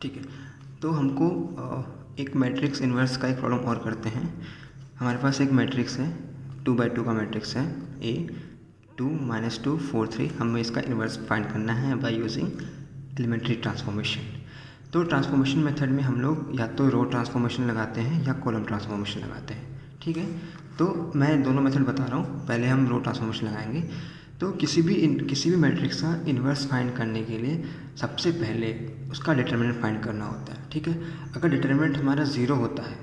ठीक है, तो हमको एक मैट्रिक्स इन्वर्स का एक प्रॉब्लम और करते हैं। हमारे पास एक मैट्रिक्स है, 2x2 का मैट्रिक्स है ए 2 -2 4 3। हमें इसका इन्वर्स फाइंड करना है बाय यूजिंग एलिमेंट्री ट्रांसफॉर्मेशन। तो ट्रांसफॉर्मेशन मेथड में हम लोग या तो रो ट्रांसफॉर्मेशन लगाते हैं या कॉलम ट्रांसफॉर्मेशन लगाते हैं। ठीक है, तो मैं दोनों मेथड बता रहा हूँ। पहले हम रो ट्रांसफॉर्मेशन लगाएंगे। तो किसी भी मैट्रिक्स का इन्वर्स फाइंड करने के लिए सबसे पहले उसका डिटर्मिनेंट फाइंड करना होता है। ठीक है, अगर डिटर्मिनेंट हमारा ज़ीरो होता है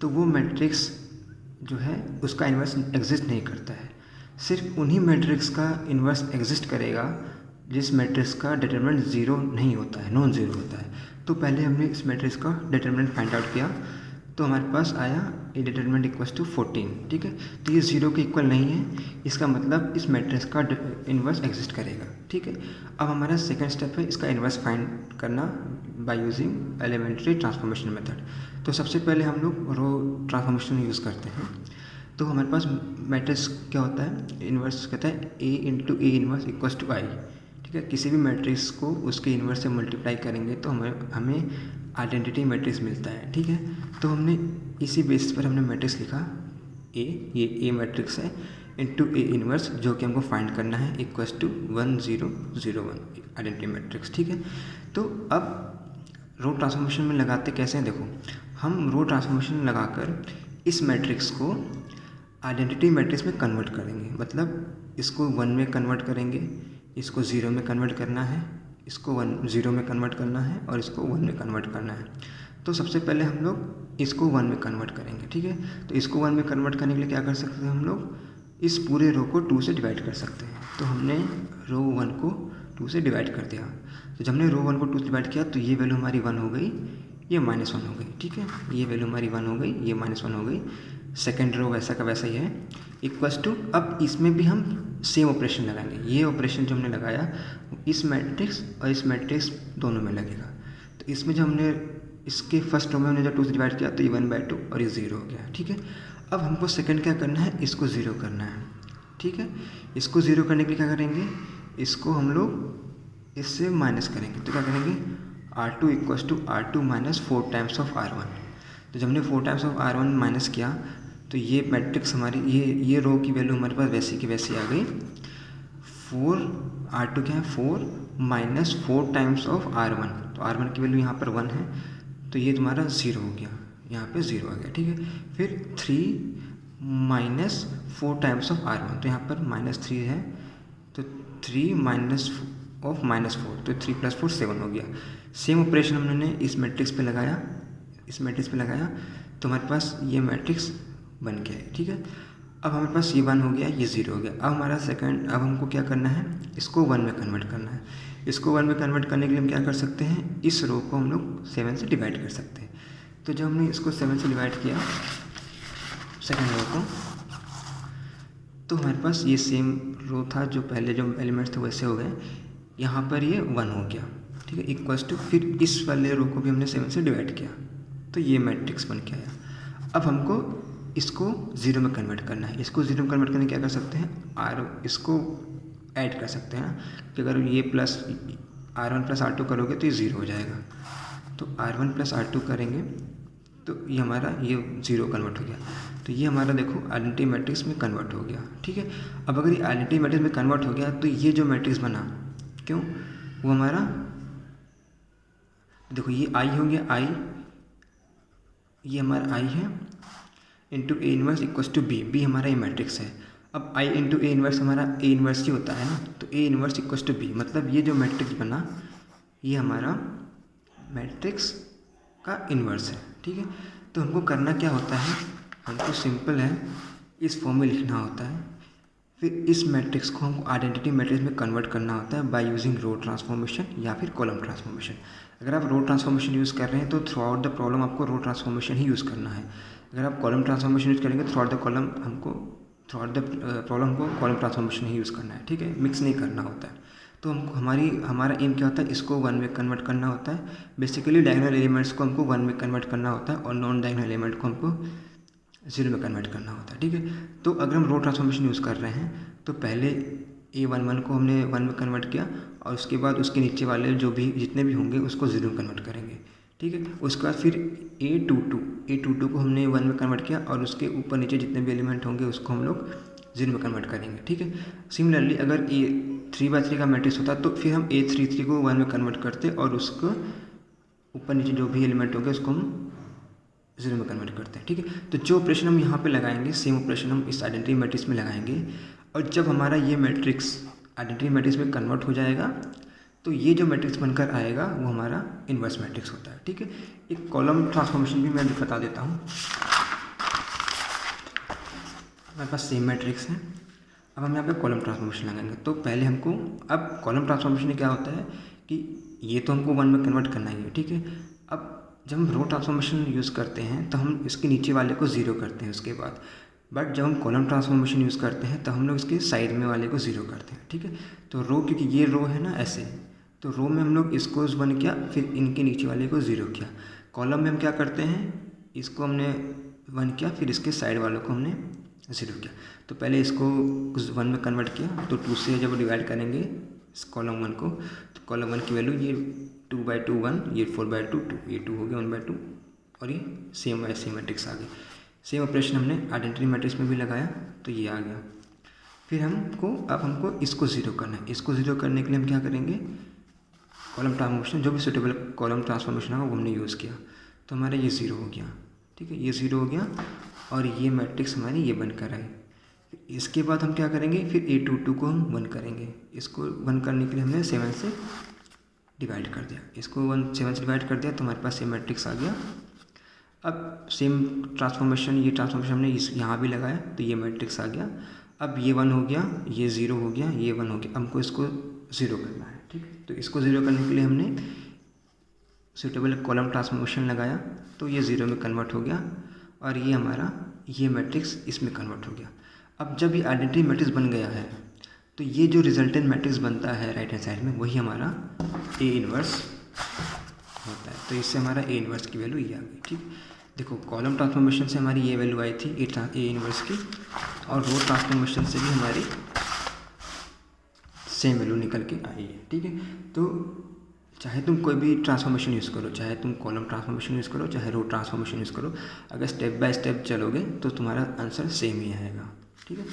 तो वो मैट्रिक्स जो है उसका इन्वर्स एग्जिस्ट नहीं करता है। सिर्फ उन्हीं मैट्रिक्स का इन्वर्स एग्जिस्ट करेगा जिस मैट्रिक्स का डिटर्मिनेंट ज़ीरो नहीं होता है, नॉन ज़ीरो होता है। तो पहले हमने इस मैट्रिक्स का डिटर्मिनेंट फाइंड आउट किया, तो हमारे पास आया ए डिटर्मिनेंट इक्वल्स टू 14। ठीक है, तो ये ज़ीरो के इक्वल नहीं है, इसका मतलब इस मैट्रिक्स का इन्वर्स एग्जिस्ट करेगा। ठीक है, अब हमारा सेकंड स्टेप है इसका इन्वर्स फाइंड करना by using elementary transformation method. तो सबसे पहले हम लोग रो ट्रांसफॉर्मेशन यूज़ करते हैं। तो हमारे पास मैट्रिक्स क्या होता है, इन्वर्स कहता है a into A inverse equals to I. ठीक है, किसी भी मैट्रिक्स को उसके इन्वर्स से मल्टीप्लाई करेंगे तो हमें आइडेंटिटी मैट्रिक्स मिलता है। ठीक है, तो हमने इसी बेसिस पर हमने मैट्रिक्स लिखा ये ए मैट्रिक्स है इंटू ए इन्वर्स, जो कि हमको फाइंड करना है इक्वल्स टू 1 0 0 1 आइडेंटिटी मैट्रिक्स। ठीक है, तो अब रो ट्रांसफॉर्मेशन में लगाते कैसे हैं, देखो हम रो ट्रांसफॉर्मेशन लगाकर इस मैट्रिक्स को आइडेंटिटी मैट्रिक्स में कन्वर्ट करेंगे। मतलब इसको 1 में कन्वर्ट करेंगे, इसको 0 में कन्वर्ट करना है, इसको 0 में कन्वर्ट करना है और इसको 1 में कन्वर्ट करना है। तो सबसे पहले हम लोग इसको 1 में कन्वर्ट करेंगे। ठीक है, तो इसको 1 में कन्वर्ट करने के लिए क्या कर सकते हैं, हम लोग इस पूरे रो को 2 से डिवाइड कर सकते हैं। तो हमने रो 1 को 2 से डिवाइड कर दिया। तो जब हमने रो 1 को 2 से डिवाइड किया तो ये वैल्यू हमारी 1 हो गई, ये -1 हो गई। ठीक है, ये वैल्यू हमारी 1 हो गई, ये -1 हो गई। सेकेंड रो वैसा का वैसा ही है इक्वल्स टू, अब इसमें भी हम सेम ऑपरेशन लगाएंगे। ये ऑपरेशन जो हमने लगाया इस मैट्रिक्स और इस मैट्रिक्स दोनों में लगेगा। तो इसमें जो हमने इसके फर्स्ट रो में हमने जब 2 से डिवाइड किया तो ये 1/2 और ये 0 हो गया। ठीक है, अब हमको सेकंड क्या करना है, इसको 0 करना है। ठीक है, इसको 0 करने के लिए क्या करेंगे, इसको हम लोग इससे माइनस करेंगे। तो क्या करेंगे, R2 equals to R2 minus 4 times of R1। तो जब हमने 4 टाइम्स ऑफ R1 माइनस किया तो ये मैट्रिक्स हमारी ये रो की वैल्यू हमारे पास वैसी की वैसी आ गई। 4 R2 क्या है, 4 माइनस 4 टाइम्स ऑफ R1। तो R1 की वैल्यू यहाँ पर 1 है, तो ये तुम्हारा 0 हो गया, यहाँ पे 0 आ गया। ठीक है, फिर 3 माइनस 4 टाइम्स ऑफ R1, तो यहाँ पर -3 है, तो 3 माइनस ऑफ -4, तो 3 + 4 7 हो गया। सेम ऑपरेशन हमने इस मैट्रिक्स पे लगाया, तो हमारे पास ये मैट्रिक्स बन गया है। ठीक है, अब हमारे पास ये 1 हो गया, ये 0 हो गया। अब हमारा अब हमको क्या करना है, इसको 1 में कन्वर्ट करना है। इसको 1 में कन्वर्ट करने के लिए हम क्या कर सकते हैं, इस रो को हम लोग 7 से डिवाइड कर सकते हैं। तो जब हमने इसको 7 से डिवाइड किया सेकेंड रो को, तो हमारे पास ये सेम रो था, जो पहले जो एलिमेंट्स थे वैसे हो गए। यहाँ पर ये 1 हो गया। ठीक है, इक्वल्स टू, फिर इस वाले रो को भी हमने 7 से डिवाइड किया, तो ये मैट्रिक्स बन के आया। अब हमको इसको 0 में कन्वर्ट करना है। इसको 0 में कन्वर्ट करने क्या कर सकते हैं, इसको ऐड कर सकते हैं कि अगर ये प्लस R1 + R2 करोगे तो ये 0 हो जाएगा। तो R1 + R2 करेंगे तो ये हमारा ये 0 कन्वर्ट हो गया। तो ये हमारा देखो आइडेंटिटी मैट्रिक्स में कन्वर्ट हो गया। ठीक है, अब अगर ये आइडेंटिटी मैट्रिक्स में कन्वर्ट हो गया तो ये जो मैट्रिक्स बना, क्यों, वो हमारा देखो ये I हो गया, ये हमारा I है into A inverse equals to B हमारा ये मैट्रिक्स है। अब I इंटू ए इन्वर्स हमारा ए इन्वर्स ही होता है ना, तो ए इन्वर्स इक्वल्स टू बी, मतलब ये जो मैट्रिक्स बना ये हमारा मैट्रिक्स का इन्वर्स है। ठीक है, तो हमको करना क्या होता है, हमको सिंपल है इस फॉर्म में लिखना होता है, फिर इस मैट्रिक्स को हमको आइडेंटिटी मैट्रिक्स में कन्वर्ट करना होता है बाय यूजिंग रो ट्रांसफॉर्मेशन या फिर कॉलम ट्रांसफॉर्मेशन। अगर आप रो ट्रांसफॉर्मेशन यूज़ कर रहे हैं तो थ्रू आउट द प्रॉब्लम आपको रो ट्रांसफॉर्मेशन ही यूज़ करना है। अगर आप कॉलम ट्रांसफॉर्मेशन यूज़ करेंगे थ्रू आउट द प्रॉब्लम हमको कॉलम ट्रांसफॉर्मेशन ही यूज़ करना है। ठीक है, मिक्स नहीं करना होता है। तो हमको हमारा एम क्या होता है, इसको 1 में कन्वर्ट करना होता है। बेसिकली डायगोनल एलिमेंट्स को हमको 1 में कन्वर्ट करना होता है और नॉन डायगोनल एलिमेंट को हमको 0 में कन्वर्ट करना होता है। ठीक है, तो अगर हम रो ट्रांसफॉर्मेशन यूज़ कर रहे हैं तो पहले A11 को हमने 1 में कन्वर्ट किया और उसके बाद उसके नीचे वाले जो भी जितने भी होंगे उसको 0 में कन्वर्ट करेंगे, ठीक है। उसके बाद फिर A22 को हमने 1 में कन्वर्ट किया और उसके ऊपर नीचे जितने भी एलिमेंट होंगे उसको हम लोग 0 में कन्वर्ट करेंगे, ठीक है। सिमिलरली अगर A3/3 का मैट्रिक्स होता तो फिर हम A33 को 1 में कन्वर्ट करते और उसको ऊपर नीचे जो भी एलिमेंट होंगे उसको हम 0 में कन्वर्ट करते हैं, ठीक है। तो जो ऑपरेशन हम यहाँ पे लगाएंगे सेम ऑपरेशन हम इस आइडेंटिटी मैट्रिक्स में लगाएंगे और जब हमारा ये मैट्रिक्स आइडेंटिटी मैट्रिक्स में कन्वर्ट हो जाएगा तो ये जो मैट्रिक्स बनकर आएगा वो हमारा इन्वर्स मैट्रिक्स होता है, ठीक है। एक कॉलम ट्रांसफॉर्मेशन भी मैं बता देता हूँ। हमारे पास सेम मैट्रिक्स है, अब हम यहाँ पे कॉलम ट्रांसफॉर्मेशन लगाएंगे। तो पहले हमको अब कॉलम ट्रांसफॉर्मेशन में क्या होता है कि ये तो हमको 1 में कन्वर्ट करना ही है, ठीक है। अब जब हम रो ट्रांसफॉर्मेशन यूज़ करते हैं तो हम इसके नीचे वाले को 0 करते हैं उसके बाद, बट जब हम कॉलम ट्रांसफॉर्मेशन यूज़ करते हैं तो हम लोग इसके साइड में वाले को 0 करते हैं, ठीक है। तो रो, क्योंकि ये रो है ना ऐसे, तो रो में हम लोग इसको 1 किया फिर इनके नीचे वाले को 0 किया। कॉलम में हम क्या करते हैं, इसको हमने 1 किया फिर इसके साइड वालों को हमने 0 किया। तो पहले इसको 1 में कन्वर्ट किया तो 2 से जब डिवाइड करेंगे इस कॉलम 1 को तो कॉलम 1 की वैल्यू ये 2/2 1, ये 4/2 2, ये 2 हो गया 1/2 और ये सेम ऐसे मैट्रिक्स आ गए। सेम ऑपरेशन हमने आइडेंटिटी मैट्रिक्स में भी लगाया तो ये आ गया। फिर हमको इसको 0 करना है। इसको 0 करने के लिए हम क्या करेंगे, कॉलम ट्रांसफॉर्मेशन जो भी सुटेबल कॉलम ट्रांसफॉर्मेशन होगा वो हमने यूज़ किया तो हमारा ये 0 हो गया, ठीक है। ये 0 हो गया और ये मैट्रिक्स हमारी ये बनकर आई। इसके बाद हम क्या करेंगे, फिर A22 को हम 1 करेंगे। इसको 1 करने के लिए हमने 7 से डिवाइड कर दिया, इसको 7 से डिवाइड कर दिया तो हमारे पास ये मैट्रिक्स आ गया। अब सेम ट्रांसफॉर्मेशन, ये ट्रांसफॉर्मेशन हमने यहाँ भी लगाया तो ये मैट्रिक्स आ गया। अब ये 1 हो गया, ये 0 हो गया, ये 1 हो गया, हमको इसको 0 करना है, ठीक है। तो इसको 0 करने के लिए हमने सुटेबल कॉलम ट्रांसफॉर्मेशन लगाया तो ये 0 में कन्वर्ट हो गया और ये हमारा ये मैट्रिक्स इसमें कन्वर्ट हो गया। अब जब ये आइडेंटिटी मैट्रिक्स बन गया है तो ये जो रिजल्टेंट मैट्रिक्स बनता है राइट हैंड साइड में वही हमारा A इन्वर्स होता है। तो इससे हमारा A इन्वर्स की वैल्यू ये आ गई, ठीक। देखो कॉलम ट्रांसफॉर्मेशन से हमारी ये वैल्यू आई थी A इन्वर्स की और रो ट्रांसफॉर्मेशन से भी हमारी सेम वैल्यू निकल के आई है, ठीक है। तो चाहे तुम कोई भी ट्रांसफॉर्मेशन यूज़ करो, चाहे तुम कॉलम ट्रांसफॉर्मेशन यूज़ करो, चाहे रो ट्रांसफॉर्मेशन यूज़ करो, अगर स्टेप बाय स्टेप चलोगे तो तुम्हारा आंसर सेम ही आएगा, ठीक है।